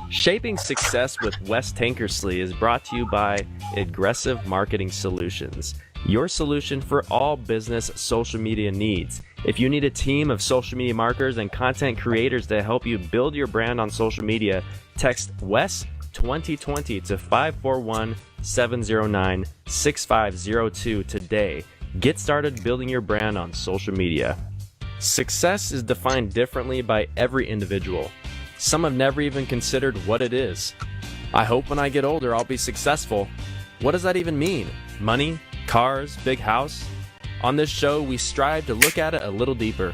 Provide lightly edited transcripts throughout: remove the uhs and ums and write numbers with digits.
Shaping Success with Wes Tankersley is brought to you by Aggressive Marketing Solutions, your solution for all business social media needs. If you need a team of social media marketers and content creators to help you build your brand on social media, text WES 2020 to 541-709-6502 today. Get started building your brand on social media. Success is defined differently by every individual. Some have never even considered what it is. I hope when I get older I'll be successful. What does that even mean? Money? Cars? Big house? On this show, we strive to look at it a little deeper,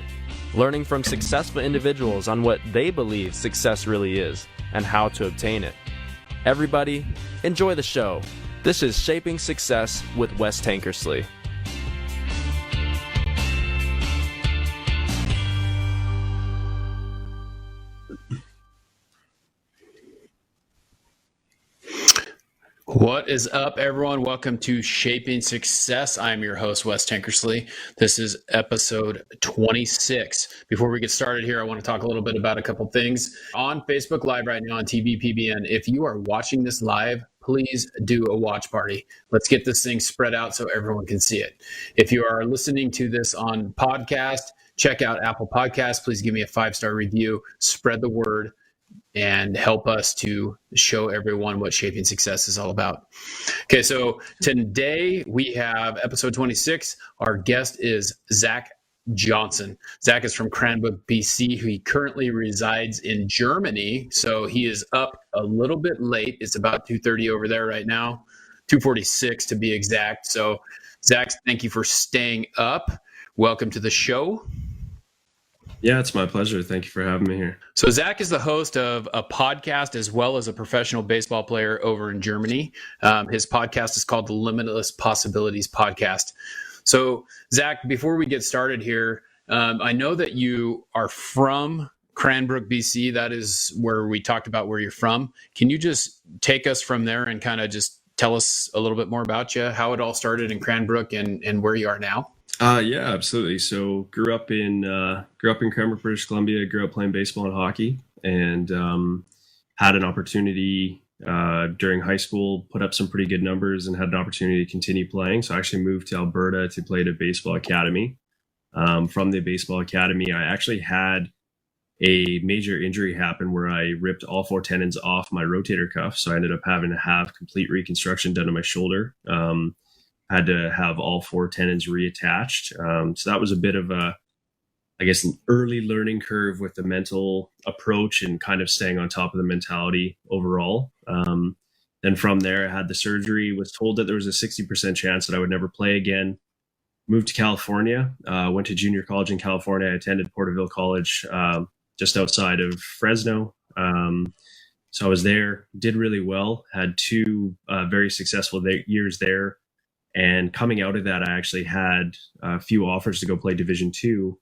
learning from successful individuals on what they believe success really is and how to obtain it. Everybody, enjoy the show. This is Shaping Success with Wes Tankersley. What is up, everyone? Welcome to Shaping Success. I'm your host, Wes Tankersley. This is episode 26. Before we get started here, I want to talk a little bit about a couple things. On Facebook Live right now on TVPBN, if you are watching this live, please do a watch party. Let's get this thing spread out so everyone can see it. If you are listening to this on podcast, check out Apple Podcasts. Please give me a 5-star review. Spread the word and help us to show everyone what Shaping Success is all about. Okay, so today we have episode 26. Our guest is Zach Johnson. Zach is from Cranbrook, BC. He currently resides in Germany, so he is up a little bit late. It's about 2:30 over there right now, 2:46 to be exact. So Zach, thank you for staying up. Welcome to the show. Yeah, it's my pleasure. Thank you for having me here. So Zach is the host of a podcast as well as a professional baseball player over in Germany. His podcast is called the Limitless Possibilities Podcast. So Zach, before we get started here, I know that you are from Cranbrook, BC. That is where we talked about where you're from. Can you just take us from there and kind of just tell us a little bit more about you, how it all started in Cranbrook and where you are now? Yeah, absolutely. So grew up in Cranbrook, British Columbia. Grew up playing baseball and hockey, and had an opportunity during high school, put up some pretty good numbers, and had an opportunity to continue playing. So I actually moved to Alberta to play at a baseball academy. From the baseball academy, I actually had a major injury happen where I ripped all 4 tendons off my rotator cuff. So I ended up having to have complete reconstruction done to my shoulder. Had to have all 4 tendons reattached. So that was a bit of a, I guess, early learning curve with the mental approach and kind of staying on top of the mentality overall. Then from there, I had the surgery, was told that there was a 60% chance that I would never play again. Moved to California, went to junior college in California. I attended Porterville College just outside of Fresno. So I was there, did really well, had 2 very successful years there. And coming out of that, I actually had a few offers to go play Division II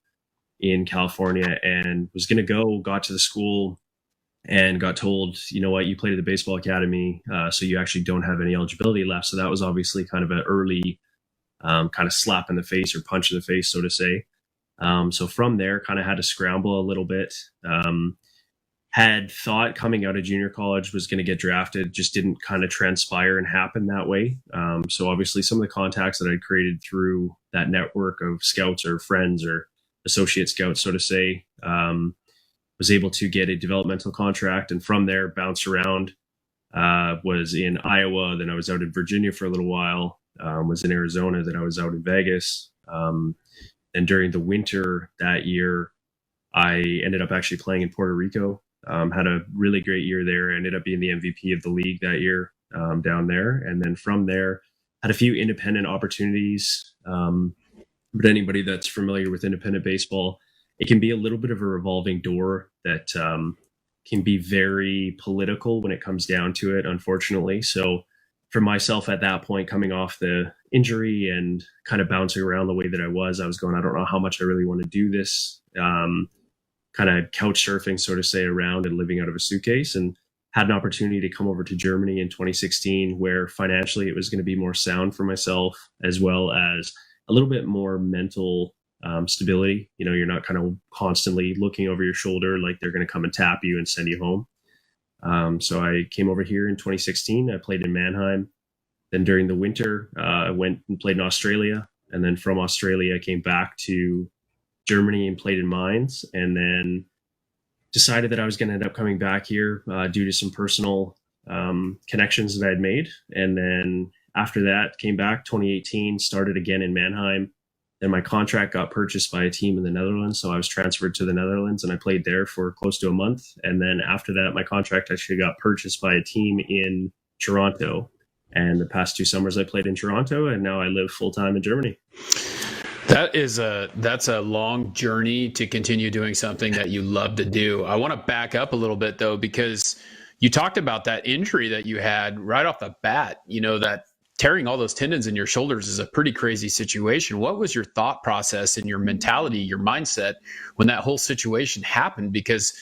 in California, and was going to go, got to the school and got told, you know what, you played at the baseball academy, so you actually don't have any eligibility left. So that was obviously kind of an early kind of slap in the face or punch in the face, so to say. So from there, kind of had to scramble a little bit. Had thought coming out of junior college was going to get drafted, just didn't kind of transpire and happen that way. So obviously some of the contacts that I created through that network of scouts or friends or associate scouts, so to say, was able to get a developmental contract. And from there, bounced around, was in Iowa, then I was out in Virginia for a little while, was in Arizona, then I was out in Vegas. And during the winter that year, I ended up actually playing in Puerto Rico. Had a really great year there. Ended up being the MVP of the league that year down there. And then from there, had a few independent opportunities. But anybody that's familiar with independent baseball, it can be a little bit of a revolving door that can be very political when it comes down to it, unfortunately. So for myself at that point, coming off the injury and kind of bouncing around the way that I was going, I don't know how much I really want to do this. Kind of couch surfing, so to say, around and living out of a suitcase, and had an opportunity to come over to Germany in 2016, where financially it was going to be more sound for myself, as well as a little bit more mental stability. You're not kind of constantly looking over your shoulder like they're going to come and tap you and send you home. So I came over here in 2016. I played in Mannheim. Then during the winter, I went and played in Australia. And then from Australia, I came back to Germany and played in Mainz. And then decided that I was going to end up coming back here due to some personal connections that I had made. And then after that, came back 2018, started again in Mannheim. Then my contract got purchased by a team in the Netherlands. So I was transferred to the Netherlands and I played there for close to a month. And then after that, my contract actually got purchased by a team in Toronto. And the past 2 summers I played in Toronto, and now I live full time in Germany. That's a long journey to continue doing something that you love to do. I want to back up a little bit though, because you talked about that injury that you had right off the bat. You know, that tearing all those tendons in your shoulders is a pretty crazy situation. What was your thought process and your mentality, your mindset when that whole situation happened? Because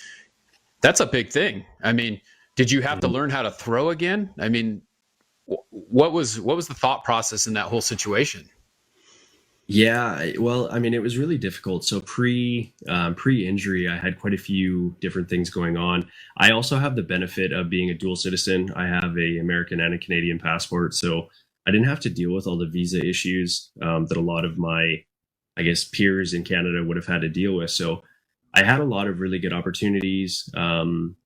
that's a big thing. I mean, did you have to learn how to throw again? I mean, what was the thought process in that whole situation? Yeah, well, I mean, it was really difficult. So pre-injury, I had quite a few different things going on. I also have the benefit of being a dual citizen. I have an American and a Canadian passport, so I didn't have to deal with all the visa issues that a lot of my, I guess, peers in Canada would have had to deal with. So I had a lot of really good opportunities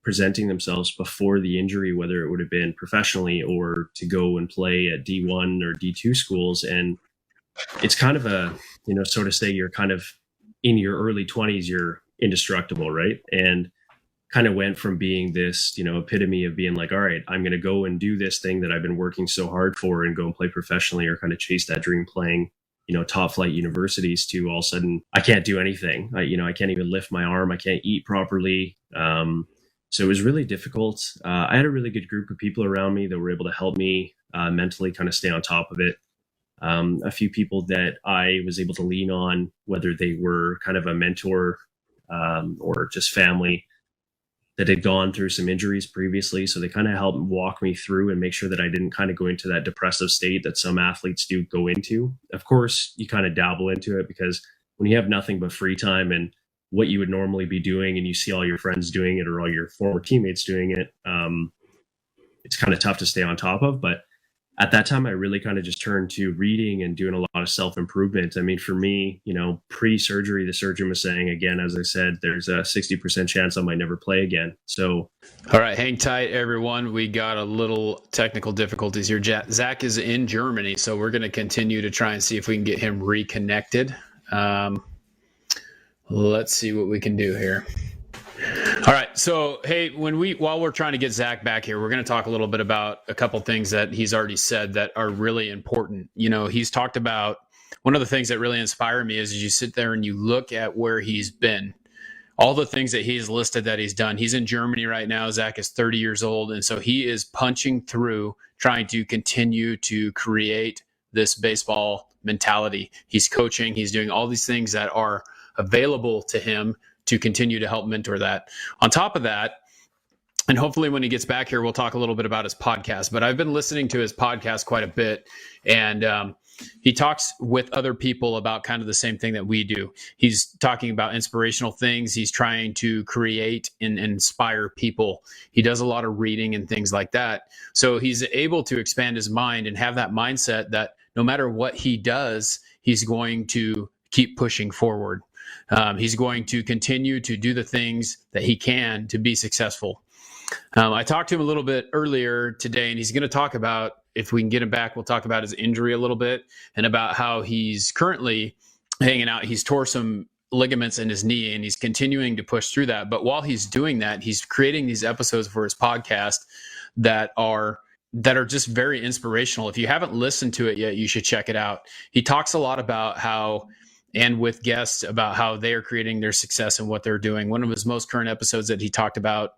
presenting themselves before the injury, whether it would have been professionally or to go and play at D1 or D2 schools. And it's kind of a, so to say, you're kind of in your early 20s, you're indestructible, right? And kind of went from being this, epitome of being like, all right, I'm going to go and do this thing that I've been working so hard for and go and play professionally, or kind of chase that dream playing top flight universities, to all of a sudden I can't do anything. I can't even lift my arm. I can't eat properly. So it was really difficult. I had a really good group of people around me that were able to help me mentally kind of stay on top of it. A few people that I was able to lean on, whether they were kind of a mentor or just family that had gone through some injuries previously. So they kind of helped walk me through and make sure that I didn't kind of go into that depressive state that some athletes do go into. Of course, you kind of dabble into it because when you have nothing but free time and what you would normally be doing, and you see all your friends doing it or all your former teammates doing it, it's kind of tough to stay on top of. But at that time, I really kind of just turned to reading and doing a lot of self-improvement. I mean, for me, pre-surgery, the surgeon was saying, again, as I said, there's a 60% chance I might never play again. So, all right, hang tight, everyone. We got a little technical difficulties here. Zach is in Germany, so we're going to continue to try and see if we can get him reconnected. Let's see what we can do here. All right. So, hey, while we're trying to get Zach back here, we're going to talk a little bit about a couple things that he's already said that are really important. He's talked about, one of the things that really inspire me is you sit there and you look at where he's been, all the things that he's listed that he's done. He's in Germany right now. Zach is 30 years old. And so he is punching through, trying to continue to create this baseball mentality. He's coaching, he's doing all these things that are available to him to continue to help mentor that. On top of that, and hopefully when he gets back here, we'll talk a little bit about his podcast, but I've been listening to his podcast quite a bit, and he talks with other people about kind of the same thing that we do. He's talking about inspirational things. He's trying to create and inspire people. He does a lot of reading and things like that. So he's able to expand his mind and have that mindset that no matter what he does, he's going to keep pushing forward. He's going to continue to do the things that he can to be successful. I talked to him a little bit earlier today, and he's going to talk about, if we can get him back, we'll talk about his injury a little bit and about how he's currently hanging out. He's tore some ligaments in his knee, and he's continuing to push through that. But while he's doing that, he's creating these episodes for his podcast that are just very inspirational. If you haven't listened to it yet, you should check it out. He talks a lot about how, and with guests, about how they are creating their success and what they're doing. One of his most current episodes that he talked about,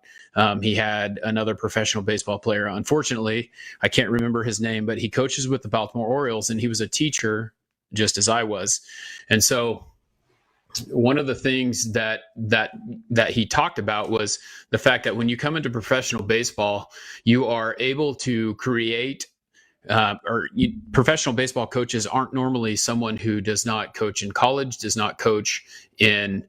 he had another professional baseball player. Unfortunately, I can't remember his name, but he coaches with the Baltimore Orioles, and he was a teacher just as I was. And so one of the things that he talked about was the fact that when you come into professional baseball, you are able to create professional baseball coaches aren't normally someone who does not coach in college, does not coach in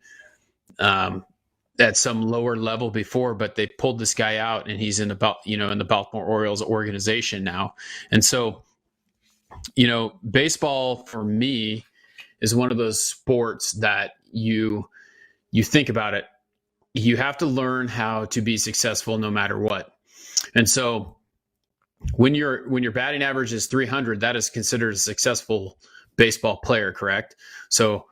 at some lower level before, but they pulled this guy out, and he's in the Baltimore Orioles organization now. And so, baseball for me is one of those sports that you think about it. You have to learn how to be successful no matter what. And so when your batting average is 300, that is considered a successful baseball player, correct? So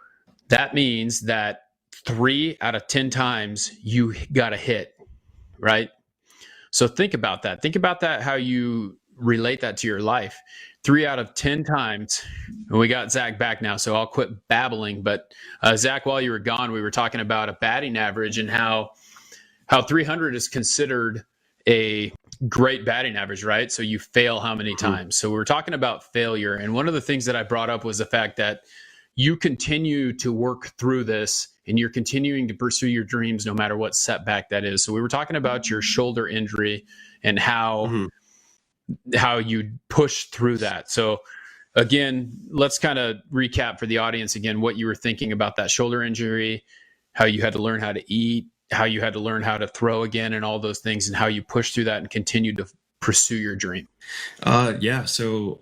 that means that 3 out of 10 times you got a hit, right? So think about that. Think about that, how you relate that to your life. 3 out of 10 times, and we got Zach back now, so I'll quit babbling. But Zach, while you were gone, we were talking about a batting average and how 300 is considered a great batting average, right? So you fail how many times? So we were talking about failure. And one of the things that I brought up was the fact that you continue to work through this and you're continuing to pursue your dreams no matter what setback that is. So we were talking about your shoulder injury and how you push through that. So again, let's kind of recap for the audience again what you were thinking about that shoulder injury, how you had to learn how to eat, how you had to learn how to throw again, and all those things, and how you pushed through that and continued to pursue your dream. So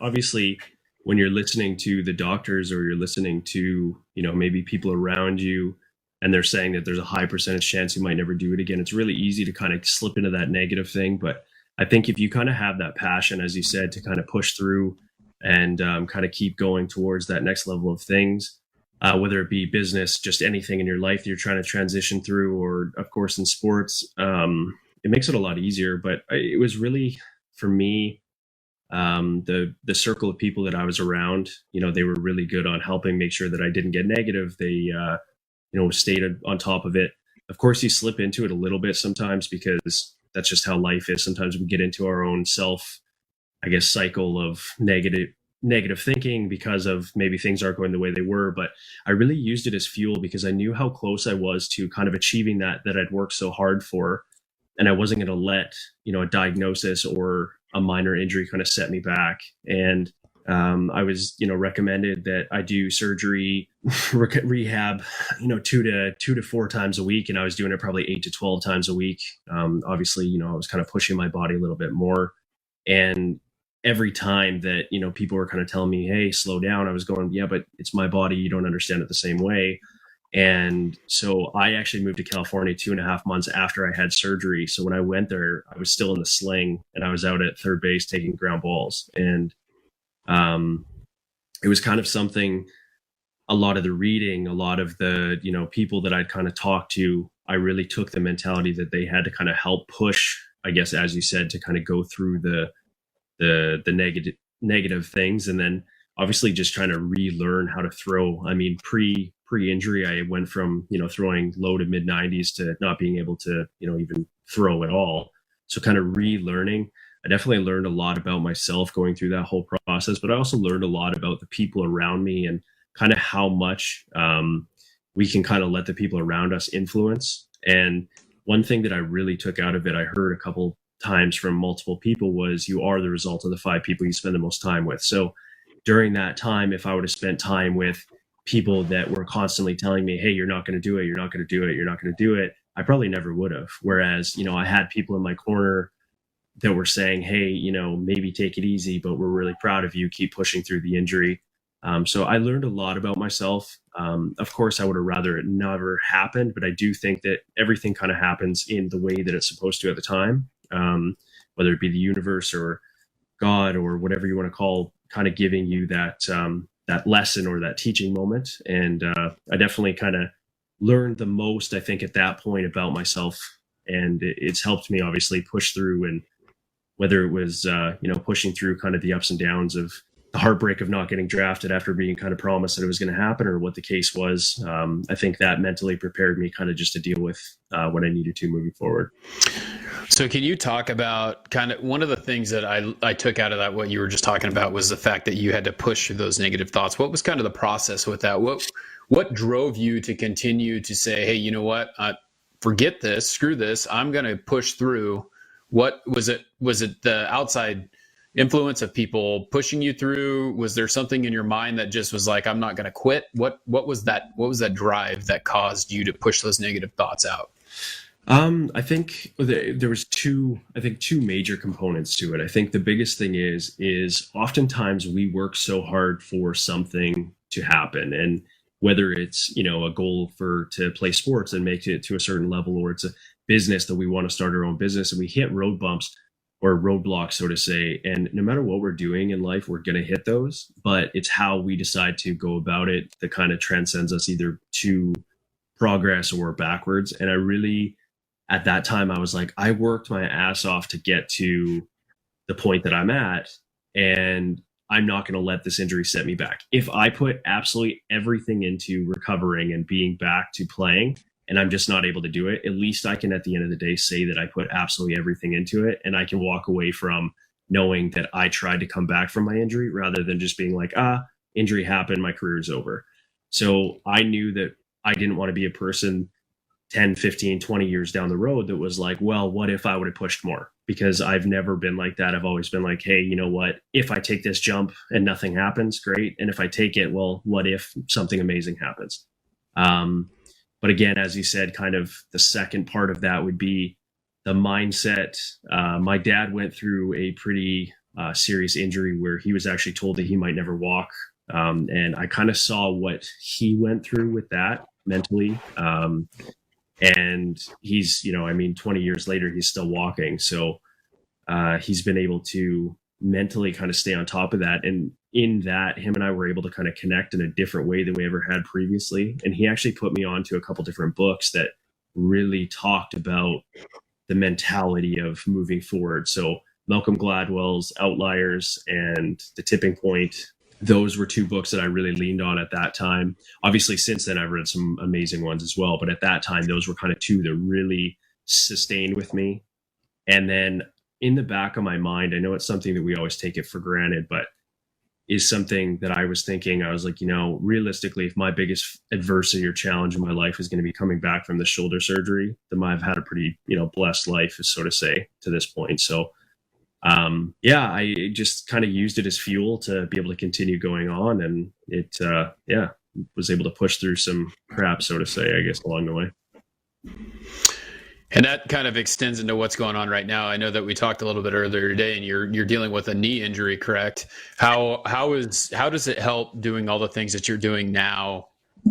obviously when you're listening to the doctors or you're listening to, maybe people around you, and they're saying that there's a high percentage chance you might never do it again, it's really easy to kind of slip into that negative thing. But I think if you kind of have that passion, as you said, to kind of push through and kind of keep going towards that next level of things, whether it be business, just anything in your life that you're trying to transition through, or of course in sports, it makes it a lot easier. But it was really, for me, the circle of people that I was around, they were really good on helping make sure that I didn't get negative. They, stayed on top of it. Of course, you slip into it a little bit sometimes because that's just how life is. Sometimes we get into our own cycle of negative thinking because of maybe things aren't going the way they were. But I really used it as fuel because I knew how close I was to kind of achieving that I'd worked so hard for. And I wasn't going to let, a diagnosis or a minor injury kind of set me back. And I was, recommended that I do surgery, rehab, 2 to 4 times a week. And I was doing it probably 8 to 12 times a week. Obviously, I was kind of pushing my body a little bit more. And every time that, people were kind of telling me, hey, slow down, I was going, yeah, but it's my body. You don't understand it the same way. And so I actually moved to California 2.5 months after I had surgery. So when I went there, I was still in the sling and I was out at third base taking ground balls. And it was kind of something, a lot of the reading, a lot of the, people that I'd kind of talked to, I really took the mentality that they had to kind of help push, I guess, as you said, to kind of go through the negative things. And then obviously just trying to relearn how to throw. I mean, pre-injury, I went from, throwing low to mid 90s to not being able to, even throw at all. So kind of relearning. I definitely learned a lot about myself going through that whole process, but I also learned a lot about the people around me and kind of how much we can kind of let the people around us influence. And one thing that I really took out of it, I heard a couple times from multiple people, was you are the result of the 5 people you spend the most time with. So during that time, if I would have spent time with people that were constantly telling me, hey, you're not going to do it, you're not going to do it, you're not going to do it, I probably never would have. Whereas, I had people in my corner that were saying, hey, maybe take it easy, but we're really proud of you, keep pushing through the injury. So I learned a lot about myself. Of course, I would have rather it never happened, but I do think that everything kind of happens in the way that it's supposed to at the time, whether it be the universe or God or whatever you want to call, kind of giving you that lesson or that teaching moment. And I definitely kind of learned the most, I think, at that point about myself. And it's helped me obviously push through, and whether it was, pushing through kind of the ups and downs of the heartbreak of not getting drafted after being kind of promised that it was going to happen, or what the case was. I think that mentally prepared me kind of just to deal with what I needed to moving forward. So can you talk about kind of one of the things that I took out of that, what you were just talking about, was the fact that you had to push through those negative thoughts. What was kind of the process with that? What drove you to continue to say, hey, you know what, forget this, screw this, I'm going to push through? What was it? Was it the outside influence of people pushing you through? Was there something in your mind that just was like, I'm not going to quit? What was that? What was that drive that caused you to push those negative thoughts out? I think there was two major components to it. I think the biggest thing is oftentimes we work so hard for something to happen, and whether it's, a goal to play sports and make it to a certain level, or it's a business that we want to start our own business, and we hit road bumps or roadblocks, so to say. And no matter what we're doing in life, we're going to hit those, but it's how we decide to go about it that kind of transcends us either to progress or backwards. And I really, at that time, I was like, I worked my ass off to get to the point that I'm at, and I'm not going to let this injury set me back. If I put absolutely everything into recovering and being back to playing, and I'm just not able to do it, at least I can, at the end of the day, say that I put absolutely everything into it, and I can walk away from knowing that I tried to come back from my injury rather than just being like, injury happened, my career is over. So I knew that I didn't want to be a person 10, 15, 20 years down the road that was like, well, what if I would have pushed more? Because I've never been like that. I've always been like, hey, you know what? If I take this jump and nothing happens, great. And if I take it, well, what if something amazing happens? But again, as you said, kind of the second part of that would be the mindset. My dad went through a pretty serious injury where he was actually told that he might never walk. And I kind of saw what he went through with that mentally. And he's, 20 years later, he's still walking. So he's been able to mentally kind of stay on top of that. And in that, him and I were able to kind of connect in a different way than we ever had previously. And he actually put me on to a couple different books that really talked about the mentality of moving forward. So Malcolm Gladwell's Outliers and The Tipping Point, those were two books that I really leaned on at that time. Obviously, since then, I've read some amazing ones as well. But at that time, those were kind of two that really sustained with me. And then in the back of my mind, I know it's something that we always take it for granted, but is something that I was thinking. I was like, realistically, if my biggest adversity or challenge in my life is going to be coming back from the shoulder surgery, then I've had a pretty, blessed life, so to say, to this point. So I just kind of used it as fuel to be able to continue going on. And it, was able to push through some crap, so to say, I guess, along the way. And that kind of extends into what's going on right now. I know that we talked a little bit earlier today, and you're dealing with a knee injury, correct? How does it help doing all the things that you're doing now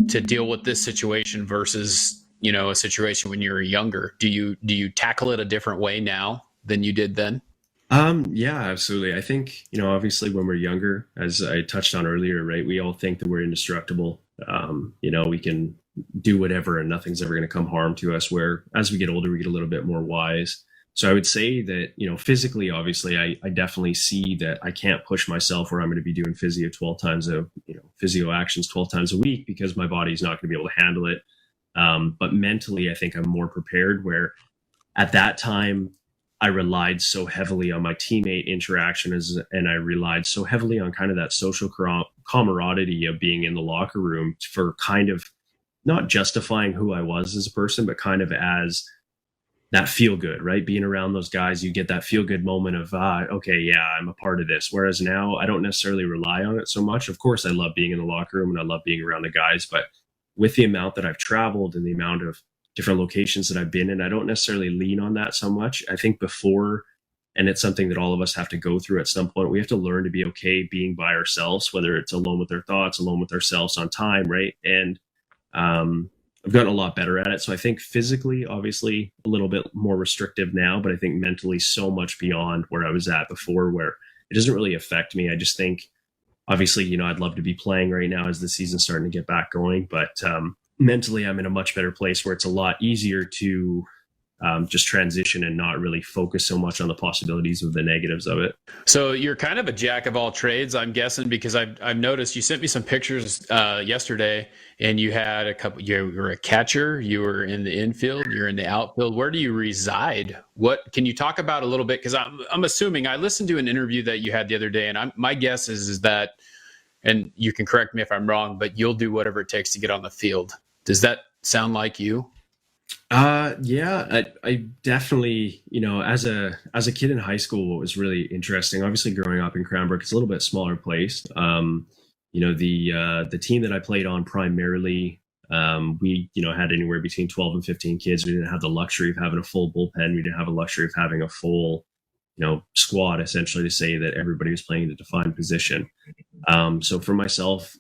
to deal with this situation versus, a situation when you were younger? Do you tackle it a different way now than you did then? Yeah, absolutely. I think, obviously when we're younger, as I touched on earlier, right, we all think that we're indestructible. We can do whatever and nothing's ever going to come harm to us, where as we get older, we get a little bit more wise. So I would say that, physically, obviously, I definitely see that I can't push myself where I'm going to be doing physio 12 times physio actions 12 times a week, because my body's not going to be able to handle it. But mentally, I think I'm more prepared, where at that time, I relied so heavily on my teammate interactions, and I relied so heavily on kind of that social camaraderie of being in the locker room for kind of not justifying who I was as a person, but kind of as that feel good, right? Being around those guys, you get that feel good moment of, okay, yeah, I'm a part of this. Whereas now I don't necessarily rely on it so much. Of course, I love being in the locker room and I love being around the guys, but with the amount that I've traveled and the amount of different locations that I've been in, I don't necessarily lean on that so much. I think before, and it's something that all of us have to go through at some point, we have to learn to be okay being by ourselves, whether it's alone with our thoughts, alone with ourselves on time, right? And I've gotten a lot better at it. So I think physically, obviously, a little bit more restrictive now, but I think mentally so much beyond where I was at before, where it doesn't really affect me. I just think, obviously, I'd love to be playing right now as the season's starting to get back going, but mentally, I'm in a much better place where it's a lot easier to just transition and not really focus so much on the possibilities of the negatives of it. So you're kind of a jack of all trades, I'm guessing, because I've noticed you sent me some pictures yesterday, and you had a couple. You were a catcher, you were in the infield, you're in the outfield. Where do you reside? What can you talk about a little bit? Because I'm assuming, I listened to an interview that you had the other day, and my guess is that, and you can correct me if I'm wrong, but you'll do whatever it takes to get on the field. Does that sound like you? I definitely, as a kid in high school, what was really interesting, obviously growing up in Cranbrook, it's a little bit smaller place. The team that I played on primarily, we, had anywhere between 12 and 15 kids. We didn't have the luxury of having a full bullpen. We didn't have a luxury of having a full, squad essentially to say that everybody was playing the defined position. So for myself,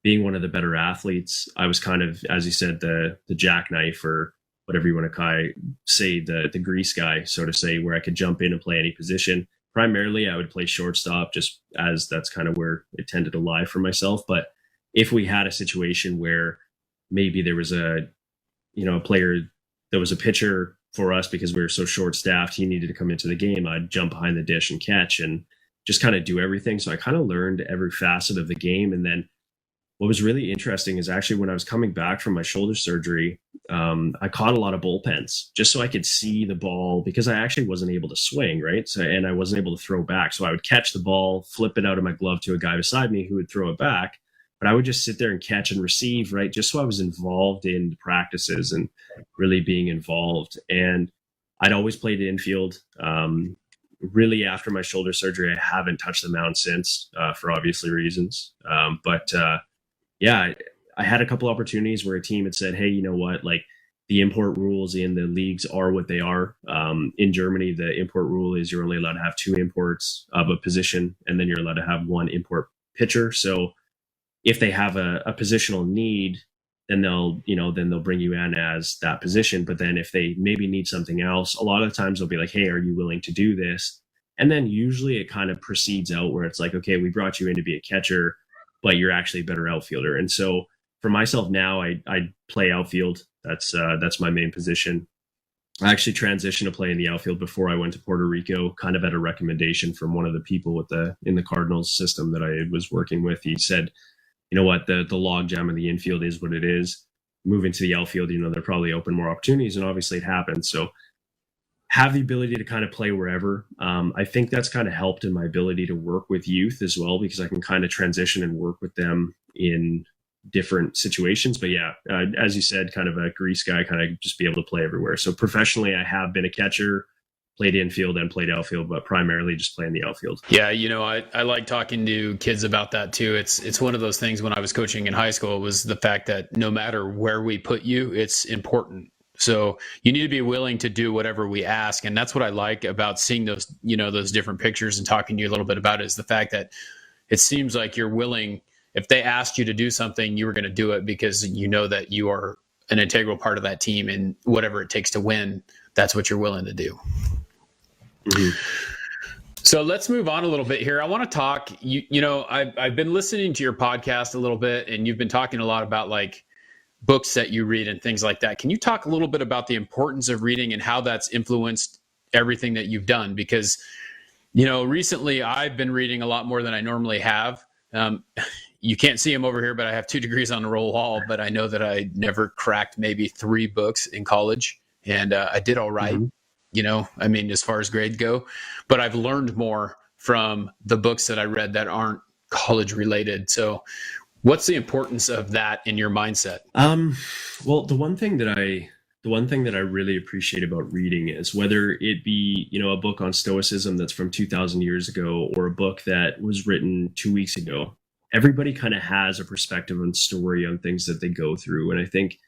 being one of the better athletes, I was kind of, as you said, the jackknife, or whatever you want to say, the grease guy, so to say, where I could jump in and play any position. Primarily, I would play shortstop, just as that's kind of where it tended to lie for myself. But if we had a situation where maybe there was a player that was a pitcher for us because we were so short staffed, he needed to come into the game, I'd jump behind the dish and catch and just kind of do everything. So I kind of learned every facet of the game. And then what was really interesting is actually when I was coming back from my shoulder surgery, I caught a lot of bullpens just so I could see the ball, because I actually wasn't able to swing, right? So, and I wasn't able to throw back. So I would catch the ball, flip it out of my glove to a guy beside me who would throw it back. But I would just sit there and catch and receive, right? Just so I was involved in the practices and really being involved. And I'd always played infield. Really, after my shoulder surgery, I haven't touched the mound since, for obviously reasons. I had a couple opportunities where a team had said, hey, you know what, like the import rules in the leagues are what they are. In Germany, the import rule is you're only allowed to have 2 imports of a position, and then you're allowed to have 1 import pitcher. So if they have a positional need, then they'll bring you in as that position. But then if they maybe need something else, a lot of times they'll be like, hey, are you willing to do this? And then usually it kind of proceeds out where it's like, okay, we brought you in to be a catcher, but you're actually a better outfielder. And so for myself now, I play outfield. That's my main position. I actually transitioned to play in the outfield before I went to Puerto Rico, kind of at a recommendation from one of the people in the Cardinals system that I was working with. He said, you know what, the log jam in the infield is what it is. Moving to the outfield, they're probably open more opportunities, and obviously it happens. So have the ability to kind of play wherever. I think that's kind of helped in my ability to work with youth as well, because I can kind of transition and work with them in different situations. But yeah, as you said, kind of a grease guy, kind of just be able to play everywhere. So professionally, I have been a catcher, played infield and played outfield, but primarily just playing the outfield. Yeah, I like talking to kids about that too. It's one of those things. When I was coaching in high school, it was the fact that no matter where we put you, it's important. So you need to be willing to do whatever we ask. And that's what I like about seeing those, those different pictures and talking to you a little bit about it, is the fact that it seems like you're willing. If they asked you to do something, you were going to do it because you know that you are an integral part of that team, and whatever it takes to win, that's what you're willing to do. Mm-hmm. So let's move on a little bit here. I want to talk, I've been listening to your podcast a little bit, and you've been talking a lot about like books that you read and things like that. Can you talk a little bit about the importance of reading and how that's influenced everything that you've done? Because, recently I've been reading a lot more than I normally have. You can't see them over here, but I have 2 degrees on the roll wall, but I know that I never cracked maybe 3 books in college, and I did all right. Mm-hmm. As far as grades go, but I've learned more from the books that I read that aren't college related. So what's the importance of that in your mindset? Well, the one thing that I really appreciate about reading is, whether it be, a book on stoicism that's from 2,000 years ago, or a book that was written 2 weeks ago, everybody kind of has a perspective and story on things that they go through. And I think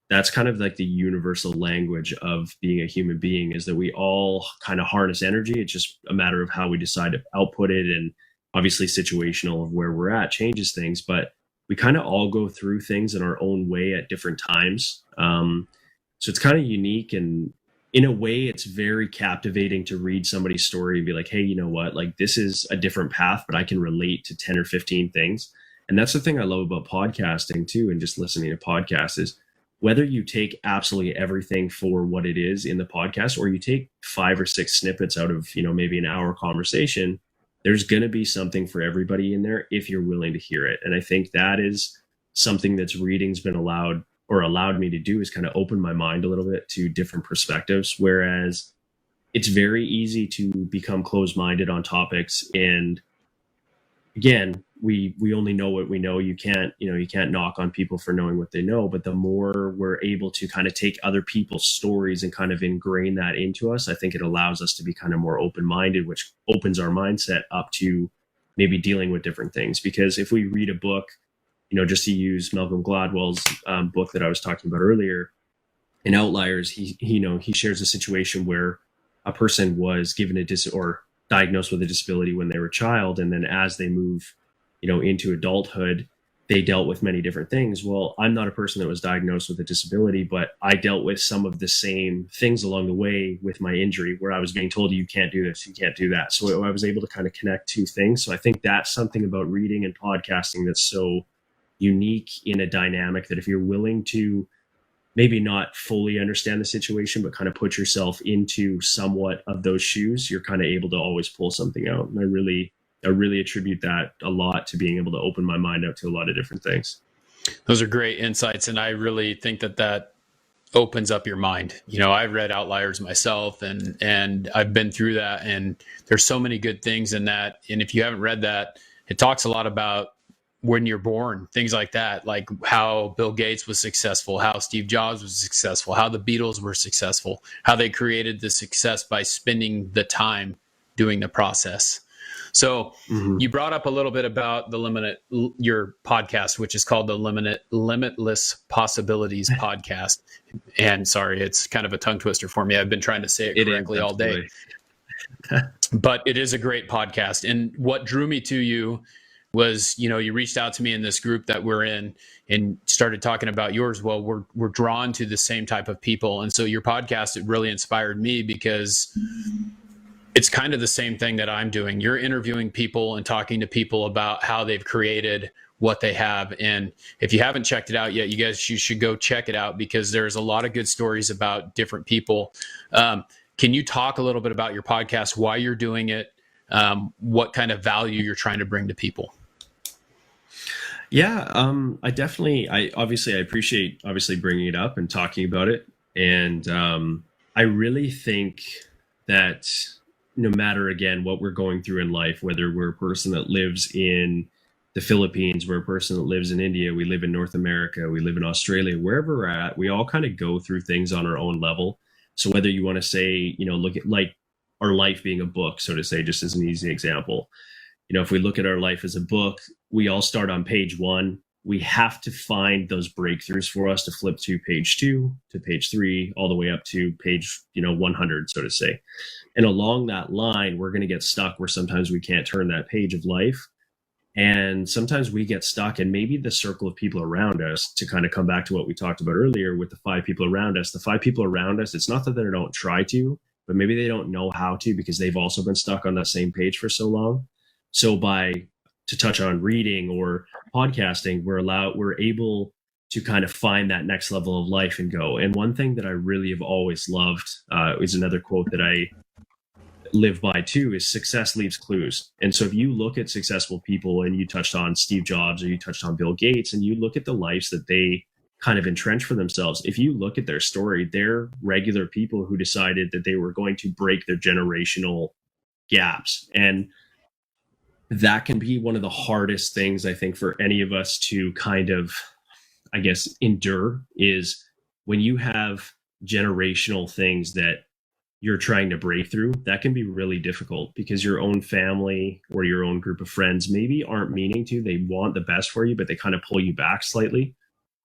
that's kind of like the universal language of being a human being, is that we all kind of harness energy. It's just a matter of how we decide to output it. And obviously situational of where we're at changes things, but we kind of all go through things in our own way at different times. So it's kind of unique, and in a way it's very captivating to read somebody's story and be like, hey, you know what, like this is a different path, but I can relate to 10 or 15 things. And that's the thing I love about podcasting too, and just listening to podcasts, is whether you take absolutely everything for what it is in the podcast, or you take 5 or 6 snippets out of, maybe an hour conversation, there's going to be something for everybody in there if you're willing to hear it. And I think that is something that's reading's been allowed me to do, is kind of open my mind a little bit to different perspectives. Whereas it's very easy to become closed-minded on topics. And again, we only know what we know. You can't knock on people for knowing what they know, but the more we're able to kind of take other people's stories and kind of ingrain that into us, I think it allows us to be kind of more open-minded, which opens our mindset up to maybe dealing with different things. Because if we read a book, just to use Malcolm Gladwell's book that I was talking about earlier, in Outliers, he shares a situation where a person was given or diagnosed with a disability when they were a child, and then as they move into adulthood, they dealt with many different things. Well, I'm not a person that was diagnosed with a disability, but I dealt with some of the same things along the way with my injury, where I was being told, you can't do this, you can't do that. So I was able to kind of connect two things. So I think that's something about reading and podcasting that's so unique in a dynamic, that if you're willing to maybe not fully understand the situation, but kind of put yourself into somewhat of those shoes, you're kind of able to always pull something out. And I really attribute that a lot to being able to open my mind out to a lot of different things. Those are great insights. And I really think that opens up your mind. I read Outliers myself, and I've been through that, and there's so many good things in that. And if you haven't read that, it talks a lot about when you're born, things like that, like how Bill Gates was successful, how Steve Jobs was successful, how the Beatles were successful, how they created the success by spending the time doing the process. So you brought up a little bit about your podcast, which is called the Limitless Possibilities Podcast. And sorry, it's kind of a tongue twister for me. I've been trying to say it correctly all day. But it is a great podcast. And what drew me to you was, you reached out to me in this group that we're in and started talking about yours. Well, we're drawn to the same type of people. And so your podcast, it really inspired me, because it's kind of the same thing that I'm doing. You're interviewing people and talking to people about how they've created what they have. And if you haven't checked it out yet, you should go check it out, because there's a lot of good stories about different people. Can you talk a little bit about your podcast, why you're doing it, what kind of value you're trying to bring to people? Yeah, I appreciate bringing it up and talking about it. And I really think that no matter, again, what we're going through in life, whether we're a person that lives in the Philippines, we're a person that lives in India, we live in North America, we live in Australia, wherever we're at, we all kind of go through things on our own level. So whether you want to say, look at like our life being a book, so to say, just as an easy example, if we look at our life as a book, we all start on page 1. We have to find those breakthroughs for us to flip to page 2, to page 3, all the way up to page, 100, so to say. And along that line, we're going to get stuck where sometimes we can't turn that page of life. And sometimes we get stuck in maybe the circle of people around us, to kind of come back to what we talked about earlier with the 5 people around us. The 5 people around us, it's not that they don't try to, but maybe they don't know how to, because they've also been stuck on that same page for so long. So to touch on reading or podcasting, we're able to kind of find that next level of life and go. And one thing that I really have always loved is another quote that I live by too, is success leaves clues. And so if you look at successful people, and you touched on Steve Jobs or you touched on Bill Gates, and you look at the lives that they kind of entrench for themselves, if you look at their story, they're regular people who decided that they were going to break their generational gaps. And that can be one of the hardest things, I think, for any of us to kind of, I guess, endure, is when you have generational things that you're trying to break through. That can be really difficult, because your own family or your own group of friends maybe aren't meaning to. They want the best for you, but they kind of pull you back slightly.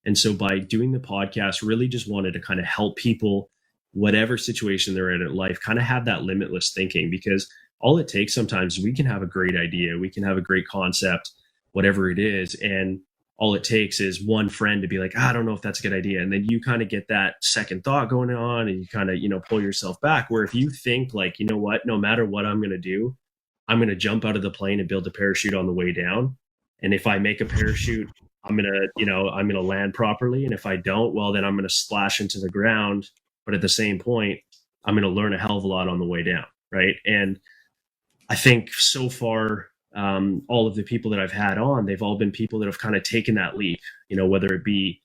And so by doing the podcast, really just wanted to kind of help people, whatever situation they're in life, kind of have that limitless thinking, because all it takes sometimes, we can have a great idea, we can have a great concept, whatever it is, and all it takes is one friend to be like, I don't know if that's a good idea. And then you kind of get that second thought going on, and you kind of, pull yourself back. Where if you think like, you know what, no matter what I'm going to do, I'm going to jump out of the plane and build a parachute on the way down. And if I make a parachute, I'm going to land properly. And if I don't, well, then I'm going to splash into the ground. But at the same point, I'm going to learn a hell of a lot on the way down. Right. And I think so far, all of the people that I've had on, they've all been people that have kind of taken that leap, whether it be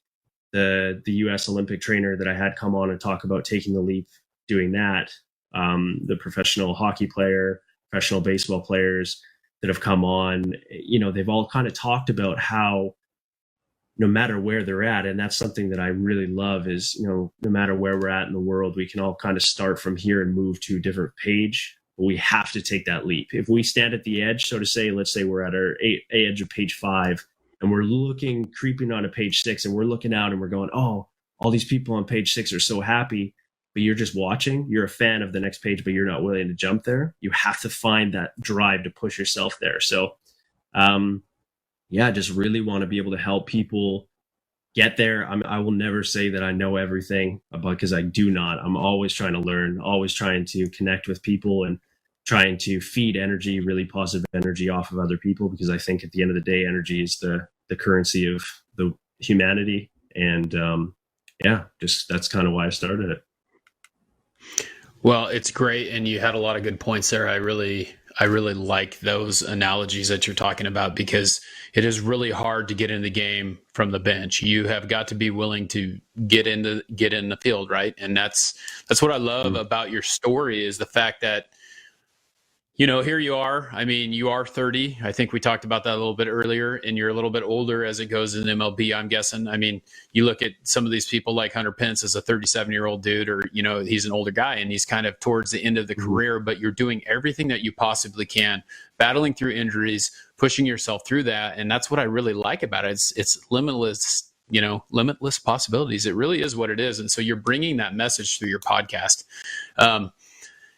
the US Olympic trainer that I had come on and talk about taking the leap, doing that, the professional hockey player, professional baseball players, that have come on, they've all kind of talked about how no matter where they're at, and that's something that I really love is, no matter where we're at in the world, we can all kind of start from here and move to a different page. But we have to take that leap. If we stand at the edge, so to say, let's say we're at our edge of page 5 and we're creeping on to page 6, and we're looking out and we're going, oh, all these people on page 6 are so happy, but you're just watching, you're a fan of the next page, but you're not willing to jump there. You have to find that drive to push yourself there. So, just really want to be able to help people get there. I will never say that I know everything, because I do not. I'm always trying to learn, always trying to connect with people and trying to feed energy, really positive energy off of other people, because I think at the end of the day, energy is the currency of the humanity. And that's kind of why I started it. Well, it's great. And you had a lot of good points there. I really like those analogies that you're talking about, because it is really hard to get in the game from the bench. You have got to be willing to get in the field, right? And that's what I love about your story, is the fact that, here you are. I mean, you are 30. I think we talked about that a little bit earlier, and you're a little bit older as it goes in MLB, I'm guessing. I mean, you look at some of these people like Hunter Pence as a 37-year-old dude, or, he's an older guy and he's kind of towards the end of the career, but you're doing everything that you possibly can, battling through injuries, pushing yourself through that. And that's what I really like about it. It's limitless, limitless possibilities. It really is what it is. And so you're bringing that message through your podcast.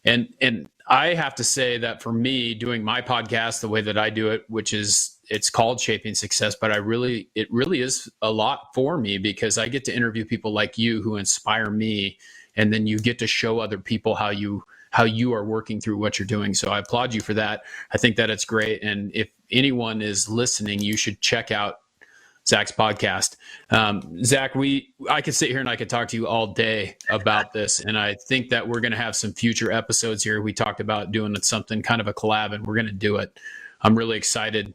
And I have to say that for me, doing my podcast the way that I do it, which is, it's called Shaping Success, but it really is a lot for me, because I get to interview people like you who inspire me. And then you get to show other people how you are working through what you're doing. So I applaud you for that. I think that it's great. And if anyone is listening, you should check out Zach's podcast. Zach, I could sit here and I could talk to you all day about this. And I think that we're going to have some future episodes here. We talked about doing something kind of a collab, and we're going to do it. I'm really excited.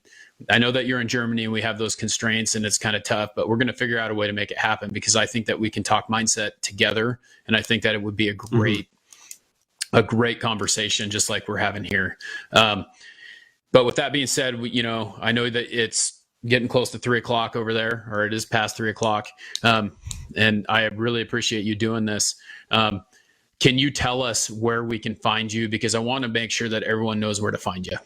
I know that you're in Germany and we have those constraints and it's kind of tough, but we're going to figure out a way to make it happen, because I think that we can talk mindset together. And I think that it would be a great conversation, just like we're having here. But with that being said, I know that it's getting close to 3:00 over there, or it is past 3:00. And I really appreciate you doing this. Can you tell us where we can find you? Because I want to make sure that everyone knows where to find you.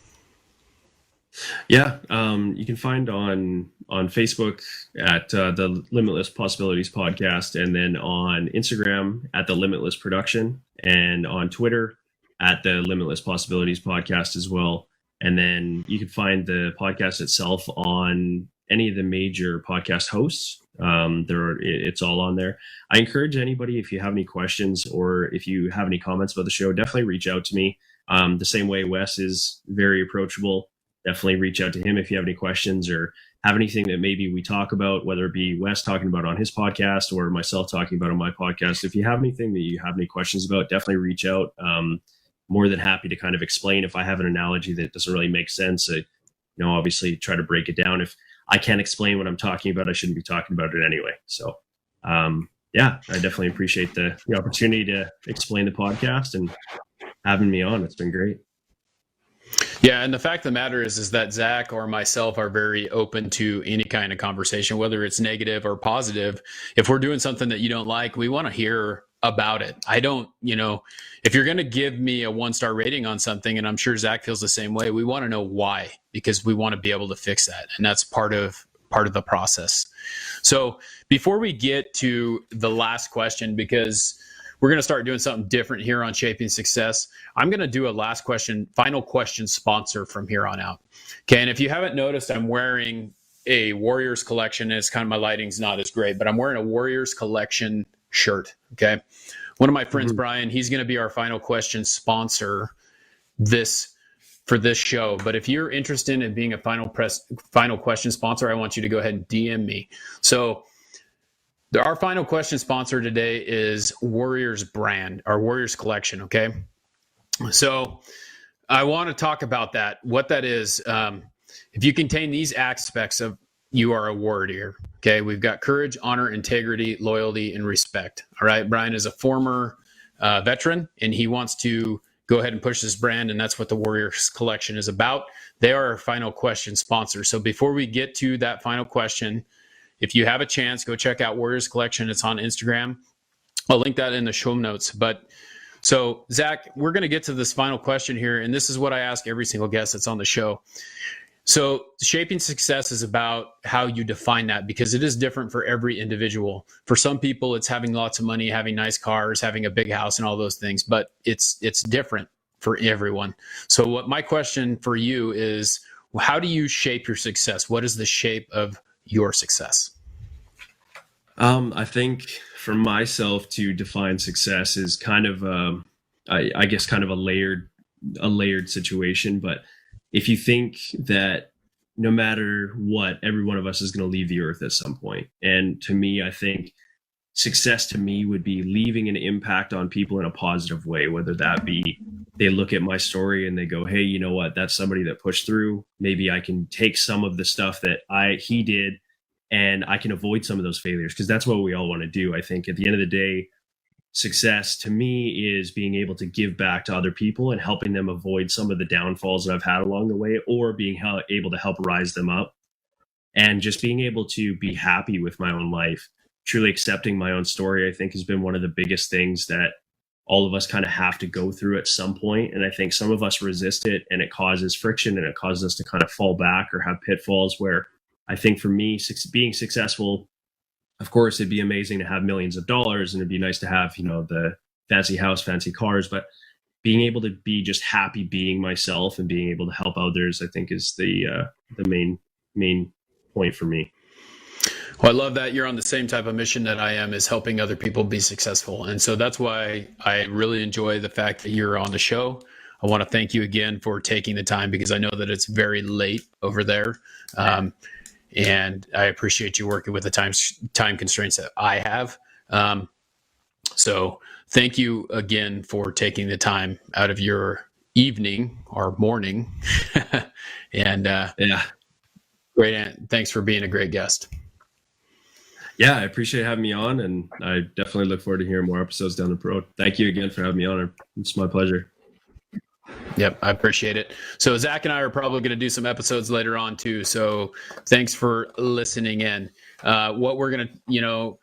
Yeah. You can find on Facebook at the Limitless Possibilities Podcast, and then on Instagram at the Limitless Production, and on Twitter at the Limitless Possibilities Podcast as well. And then you can find the podcast itself on any of the major podcast hosts. It's all on there. I encourage anybody, if you have any questions or if you have any comments about the show, definitely reach out to me. The same way Wes is very approachable. Definitely reach out to him if you have any questions or have anything that maybe we talk about, whether it be Wes talking about on his podcast or myself talking about on my podcast. If you have anything that you have any questions about, definitely reach out. More than happy to kind of explain. If I have an analogy that doesn't really make sense, obviously try to break it down. If I can't explain what I'm talking about, I shouldn't be talking about it anyway. So, I definitely appreciate the opportunity to explain the podcast and having me on. It's been great. Yeah, and the fact of the matter is that Zach or myself are very open to any kind of conversation, whether it's negative or positive. If we're doing something that you don't like, we want to hear about it. I don't, if you're going to give me a 1-star rating on something, and I'm sure Zach feels the same way, we want to know why, because we want to be able to fix that. And that's part of the process. So before we get to the last question, because we're going to start doing something different here on Shaping Success, I'm going to do a final question sponsor from here on out. Okay. And if you haven't noticed, I'm wearing a Warriors collection. It's kind of, my lighting's not as great, but I'm wearing a Warriors collection shirt. Okay. One of my friends, Brian, he's going to be our final question sponsor for this show. But if you're interested in being a final question sponsor, I want you to go ahead and DM me. So our final question sponsor today is Warriors brand, our Warriors collection. Okay. So I want to talk about that, what that is. If you contain these aspects of, you are a warrior. Okay. We've got courage, honor, integrity, loyalty, and respect. All right. Brian is a former veteran, and he wants to go ahead and push this brand. And that's what the Warriors Collection is about. They are our final question sponsor. So before we get to that final question, if you have a chance, go check out Warriors Collection. It's on Instagram. I'll link that in the show notes. But so, Zach, we're going to get to this final question here. And this is what I ask every single guest that's on the show. So shaping success is about how you define that, because it is different for every individual. For some people, it's having lots of money, having nice cars, having a big house and all those things, but it's different for everyone. So what my question for you is, how do you shape your success? What is the shape of your success? I think for myself to define success is kind of, I guess, kind of a layered situation. But if you think that no matter what, every one of us is going to leave the earth at some point. And to me, I think success to me would be leaving an impact on people in a positive way, whether that be they look at my story and they go, hey, you know what, that's somebody that pushed through. Maybe I can take some of the stuff that he did and I can avoid some of those failures, because that's what we all want to do. I think at the end of the day, success to me is being able to give back to other people and helping them avoid some of the downfalls that I've had along the way, or being able to help rise them up, and just being able to be happy with my own life. Truly accepting my own story, I think, has been one of the biggest things that all of us kind of have to go through at some point. And I think some of us resist it, and it causes friction, and it causes us to kind of fall back or have pitfalls where I think for me, being successful, of course, it'd be amazing to have millions of dollars, and it'd be nice to have, the fancy house, fancy cars, but being able to be just happy being myself and being able to help others, I think, is the main point for me. Well, I love that you're on the same type of mission that I am, is helping other people be successful. And so that's why I really enjoy the fact that you're on the show. I want to thank you again for taking the time, because I know that it's very late over there. And I appreciate you working with the time constraints that I have. So thank you again for taking the time out of your evening or morning. And great. Thanks for being a great guest. Yeah, I appreciate having me on, and I definitely look forward to hearing more episodes down the road. Thank you again for having me on. It's my pleasure. Yep, I appreciate it. So Zach and I are probably going to do some episodes later on too. So thanks for listening in. What we're going to,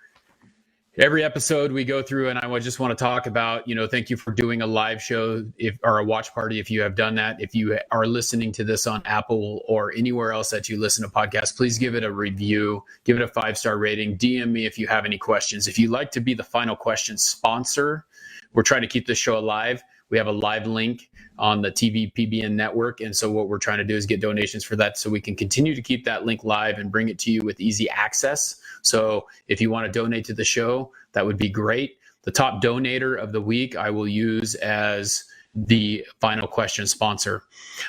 every episode we go through, and I just want to talk about, thank you for doing a live show or a watch party if you have done that. If you are listening to this on Apple or anywhere else that you listen to podcasts, please give it a review, give it a 5-star rating. DM me if you have any questions. If you'd like to be the final question sponsor, we're trying to keep this show alive. We have a live link on the TVPBN network. And so what we're trying to do is get donations for that, so we can continue to keep that link live and bring it to you with easy access. So if you want to donate to the show, that would be great. The top donator of the week I will use as the final question sponsor.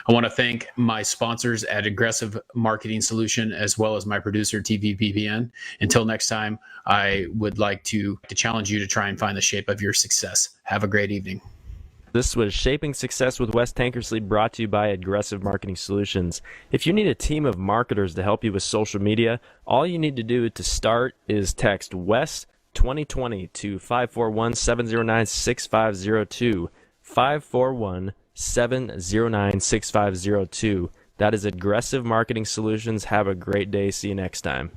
I want to thank my sponsors at Aggressive Marketing Solution, as well as my producer, TVPBN. Until next time, I would like to challenge you to try and find the shape of your success. Have a great evening. This was Shaping Success with Wes Tankersley, brought to you by Aggressive Marketing Solutions. If you need a team of marketers to help you with social media, all you need to do to start is text Wes 2020 to 541-709-6502, 541-709-6502. That is Aggressive Marketing Solutions. Have a great day. See you next time.